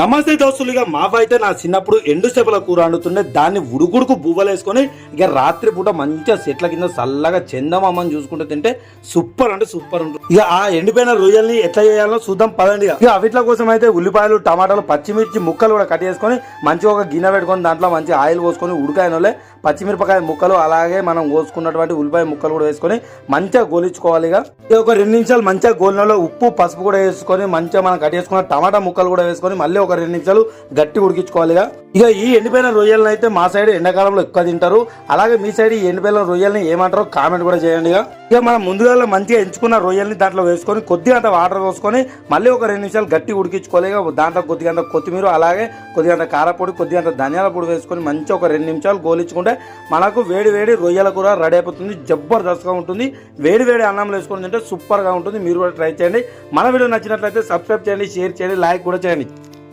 నమస్తే దోస్తులుగా మావైతే నా చిన్నప్పుడు ఎండు చేపల కూర వండుతుండే దాన్ని ఉడుకుడుకు బువ్వలేసుకొని ఇక రాత్రి పూట మంచిగా చెట్ల కింద చల్లగా చందమామని చూసుకుంటూ తింటే సూపర్ అంటే సూపర్ ఉంటుంది. ఇక ఆ ఎండిపోయిన రొయ్యల్ని ఎట్లా చేయాలో చూద్దాం పదండి. ఇక అవిట్ల కోసం అయితే ఉల్లిపాయలు టమాటాలు పచ్చిమిర్చి ముక్కలు కూడా కట్ చేసుకొని మంచిగా ఒక గిన్నె పెట్టుకొని దాంట్లో మంచి ఆయిల్ పోసుకొని ఉడకాయనోలే పచ్చిమిరపకాయ ముక్కలు అలాగే మనం కోసుకున్నటువంటి ఉల్లిపాయ ముక్కలు కూడా వేసుకొని మంచిగా గోలించుకోవాలి. ఇక ఒక 2 నిమిషాలు మంచిగా గోలినలో ఉప్పు పసుపు కూడా వేసుకొని మంచిగా మనం కట్ చేసుకున్న టమాటా ముక్కలు కూడా వేసుకొని మళ్ళీ ఒక 2 నిమిషాలు గట్టి ఉడికించుకోవాలి. ఇక ఈ ఎండిపోయిన రొయ్యలను అయితే మా సైడ్ ఎండాకాలంలో ఎక్కువ తింటారు. అలాగే మీ సైడ్ ఈ ఎండిపోయిన రొయ్యల్ని ఏమంటారో కామెంట్ కూడా చేయండి. ఇక మనం ముందుగా మంచిగా ఎంచుకున్న రొయ్యల్ని దాంట్లో వేసుకొని కొద్దిగా అంత వాటర్ పోసుకొని మళ్ళీ ఒక 2 నిమిషాలు గట్టి ఉడికించుకోవాలి. దాంట్లో కొద్దిగా అంత కొత్తిమీర అలాగే కొద్దిగా అంత కారపొడి కొద్దిగా అంత ధనియాల పొడి వేసుకొని మంచిగా ఒక 2 నిమిషాలు గోలించుకుంటే మనకు వేడి వేడి రొయ్యల కూర రెడీ అయిపోతుంది. జబర్దస్త్గా ఉంటుంది. వేడి వేడి అన్నంలో వేసుకొని తింటే సూపర్గా ఉంటుంది. మీరు కూడా ట్రై చేయండి. మన వీడియో నచ్చినట్లయితే సబ్స్క్రైబ్ చేయండి, షేర్ చేయండి, లైక్ కూడా చేయండి.